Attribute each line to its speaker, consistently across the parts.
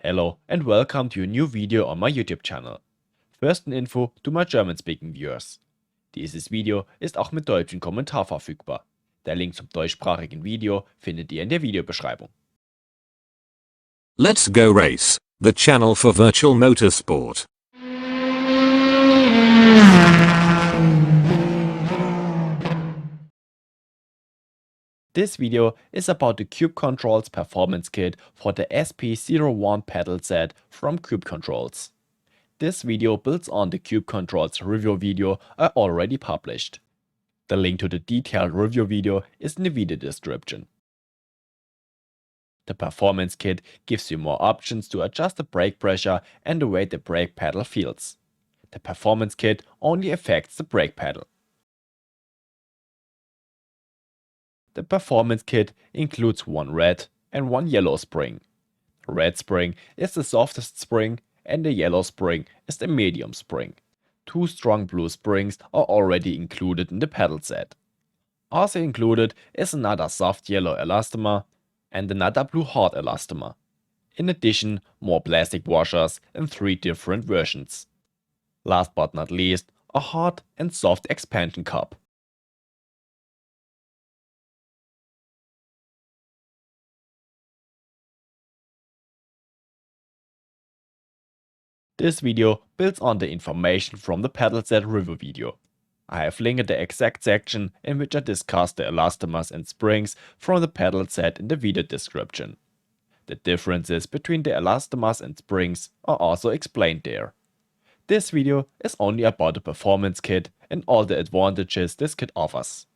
Speaker 1: Hello and welcome to a new video on my YouTube channel. First eine Info to my German-speaking viewers. Dieses Video ist auch mit deutschem Kommentar verfügbar. Der Link zum deutschsprachigen Video findet ihr in der Videobeschreibung.
Speaker 2: Let's Go Race, the channel for virtual motorsport.
Speaker 1: This video is about the Cube Controls performance kit for the SP01 pedal set from Cube Controls. This video builds on the Cube Controls review video I already published. The link to the detailed review video is in the video description. The performance kit gives you more options to adjust the brake pressure and the way the brake pedal feels. The performance kit only affects the brake pedal. The performance kit includes one red and one yellow spring. The red spring is the softest spring and the yellow spring is the medium spring. Two strong blue springs are already included in the pedal set. Also included is another soft yellow elastomer and another blue hard elastomer. In addition, more plastic washers in 3 different versions. Last but not least, a hard and soft expansion cup. This video builds on the information from the pedal set review video. I have linked the exact section in which I discussed the elastomers and springs from the pedal set in the video description. The differences between the elastomers and springs are also explained there. This video is only about the performance kit and all the advantages this kit offers.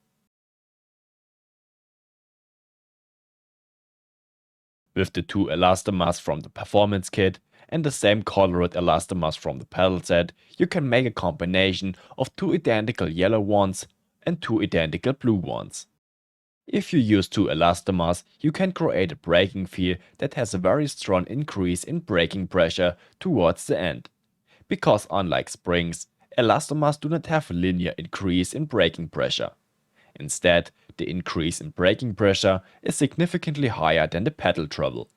Speaker 1: With the two elastomers from the performance kit and the same colored elastomers from the pedal set, you can make a combination of two identical yellow ones and two identical blue ones. If you use two elastomers, you can create a braking feel that has a very strong increase in braking pressure towards the end. Because unlike springs, elastomers do not have a linear increase in braking pressure. Instead, the increase in braking pressure is significantly higher than the pedal travel.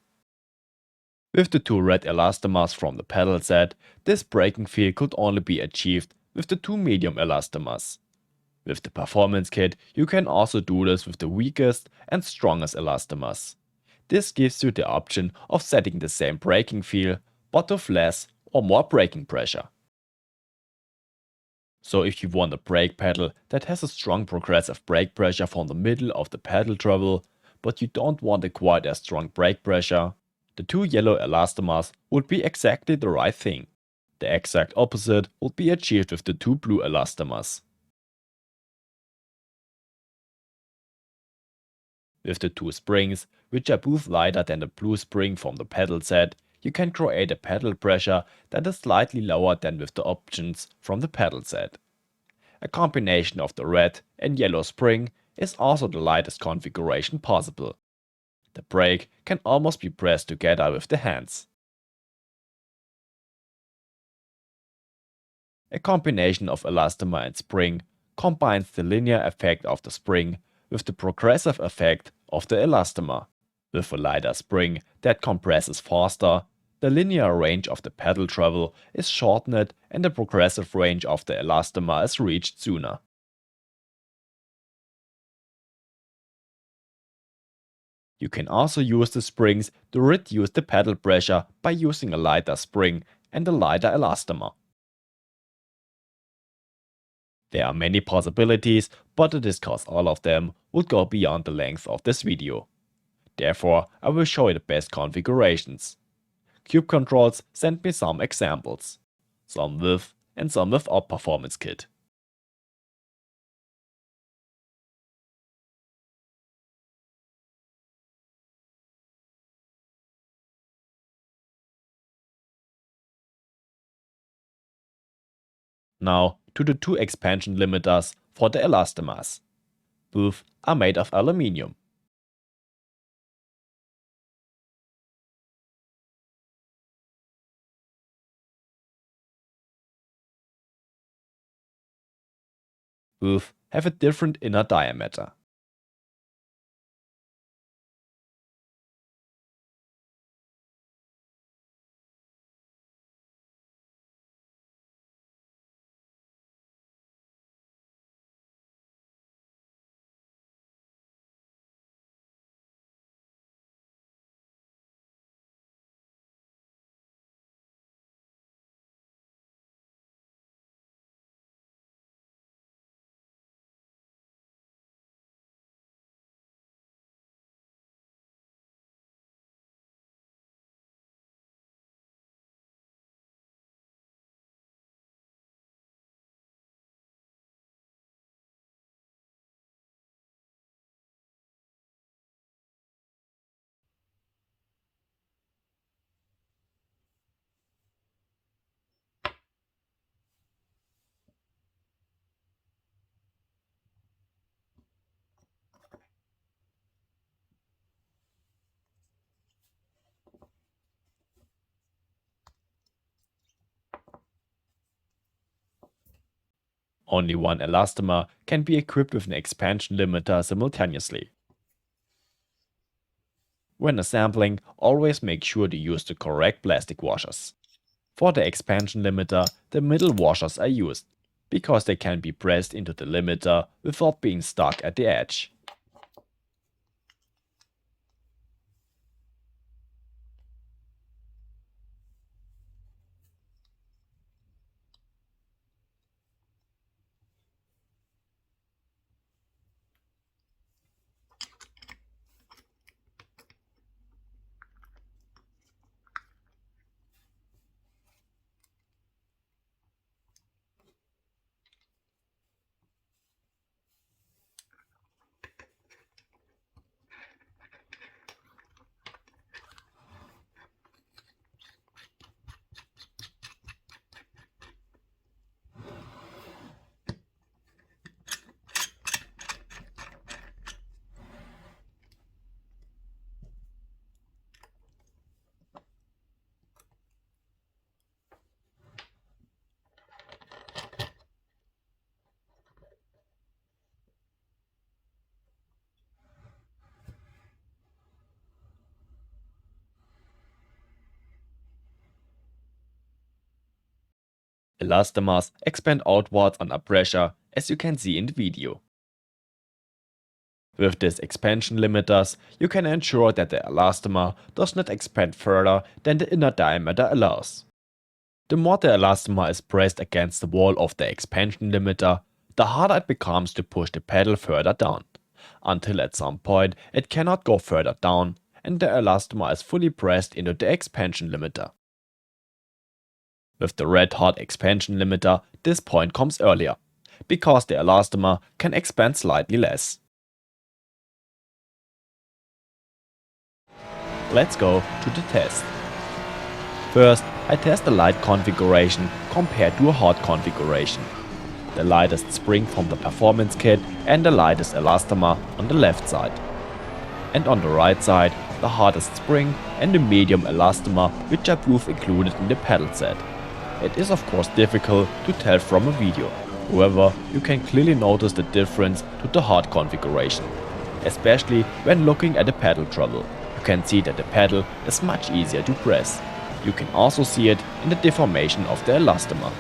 Speaker 1: With the two red elastomers from the pedal set, this braking feel could only be achieved with the two medium elastomers. With the performance kit, you can also do this with the weakest and strongest elastomers. This gives you the option of setting the same braking feel, but with less or more braking pressure. So if you want a brake pedal that has a strong progressive brake pressure from the middle of the pedal travel, but you don't want a quite as strong brake pressure, the two yellow elastomers would be exactly the right thing. The exact opposite would be achieved with the two blue elastomers. With the two springs, which are both lighter than the blue spring from the pedal set, you can create a pedal pressure that is slightly lower than with the options from the pedal set. A combination of the red and yellow spring is also the lightest configuration possible. The brake can almost be pressed together with the hands. A combination of elastomer and spring combines the linear effect of the spring with the progressive effect of the elastomer. With a lighter spring that compresses faster, the linear range of the pedal travel is shortened and the progressive range of the elastomer is reached sooner. You can also use the springs to reduce the pedal pressure by using a lighter spring and a lighter elastomer. There are many possibilities, but to discuss all of them would go beyond the length of this video. Therefore, I will show you the best configurations. Cube Controls sent me some examples, some with and some without performance kit. Now to the two expansion limiters for the elastomers. Both are made of aluminium. Both have a different inner diameter. Only one elastomer can be equipped with an expansion limiter simultaneously. When assembling, always make sure to use the correct plastic washers. For the expansion limiter, the middle washers are used, because they can be pressed into the limiter without being stuck at the edge. Elastomers expand outwards under pressure, as you can see in the video. With these expansion limiters, you can ensure that the elastomer does not expand further than the inner diameter allows. The more the elastomer is pressed against the wall of the expansion limiter, the harder it becomes to push the pedal further down, until at some point it cannot go further down and the elastomer is fully pressed into the expansion limiter. With the red hot expansion limiter, this point comes earlier, because the elastomer can expand slightly less. Let's go to the test. First, I test the light configuration compared to a hot configuration. The lightest spring from the performance kit and the lightest elastomer on the left side. And on the right side, the hardest spring and the medium elastomer, which are both included in the pedal set. It is of course difficult to tell from a video, however you can clearly notice the difference to the hard configuration, especially when looking at the pedal travel. You can see that the pedal is much easier to press. You can also see it in the deformation of the elastomer.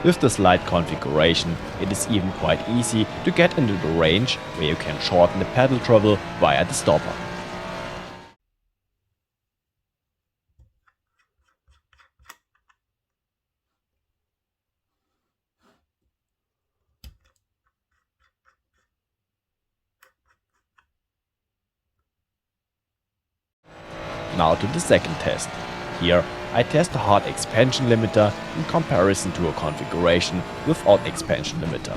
Speaker 1: With this light configuration, it is even quite easy to get into the range where you can shorten the pedal travel via the stopper. Now to the second test. Here I test the hard expansion limiter in comparison to a configuration without expansion limiter.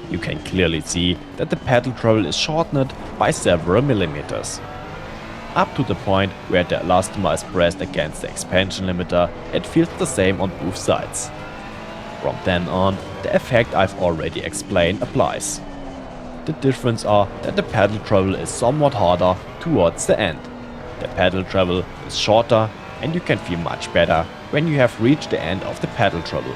Speaker 1: You can clearly see that the pedal travel is shortened by several millimeters. Up to the point where the elastomer is pressed against the expansion limiter, it feels the same on both sides. From then on, the effect I've already explained applies. The difference are that the pedal travel is somewhat harder towards the end. The pedal travel is shorter and you can feel much better when you have reached the end of the pedal travel.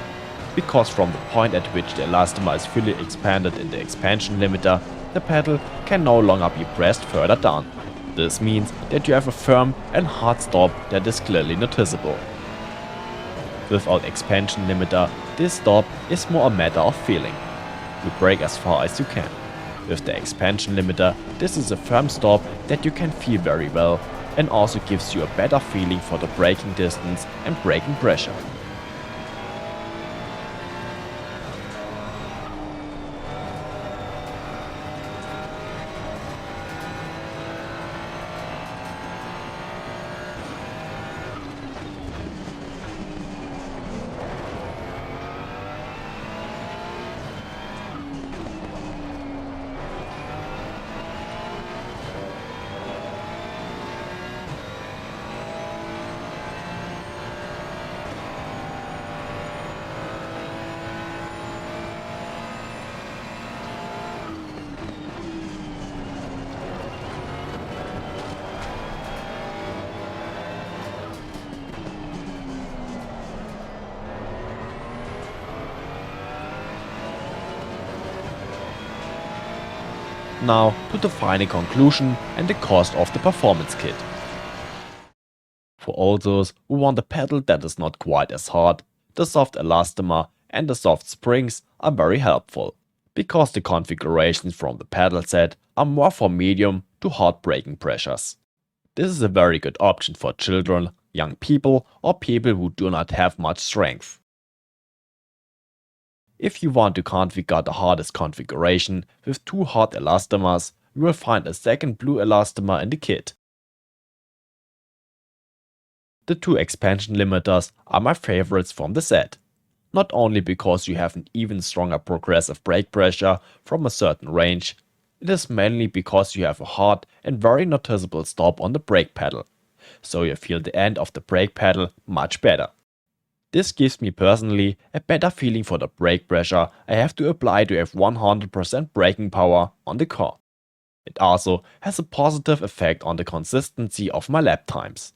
Speaker 1: because from the point at which the elastomer is fully expanded in the expansion limiter, the pedal can no longer be pressed further down. This means that you have a firm and hard stop that is clearly noticeable. Without expansion limiter, this stop is more a matter of feeling. You brake as far as you can. With the expansion limiter, this is a firm stop that you can feel very well and also gives you a better feeling for the braking distance and braking pressure. Now to the final conclusion and the cost of the performance kit. For all those who want a pedal that is not quite as hard, the soft elastomer and the soft springs are very helpful, because the configurations from the pedal set are more for medium to hard braking pressures. This is a very good option for children, young people or people who do not have much strength. If you want to configure the hardest configuration with 2 hard elastomers, you will find a second blue elastomer in the kit. The 2 expansion limiters are my favorites from the set. Not only because you have an even stronger progressive brake pressure from a certain range, it is mainly because you have a hard and very noticeable stop on the brake pedal, so you feel the end of the brake pedal much better. This gives me personally a better feeling for the brake pressure I have to apply to have 100% braking power on the car. It also has a positive effect on the consistency of my lap times.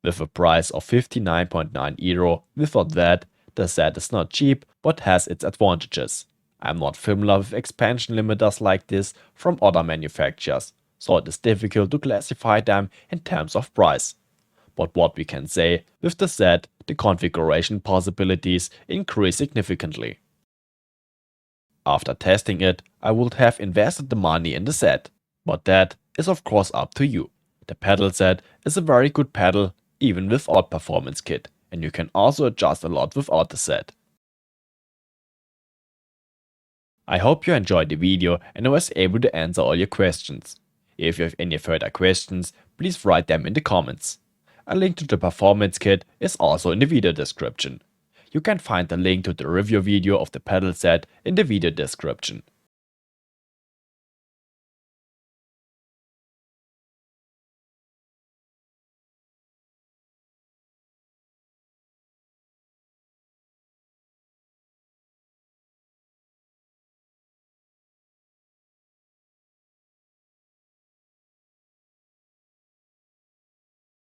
Speaker 1: With a price of 59.9 euro, without that, the set is not cheap but has its advantages. I'm not familiar with expansion limiters like this from other manufacturers, so it is difficult to classify them in terms of price. But what we can say, with the set, the configuration possibilities increase significantly. After testing it, I would have invested the money in the set, but that is of course up to you. The pedal set is a very good pedal even without performance kit, and you can also adjust a lot without the set. I hope you enjoyed the video and I was able to answer all your questions. If you have any further questions, please write them in the comments. A link to the performance kit is also in the video description. You can find the link to the review video of the pedal set in the video description.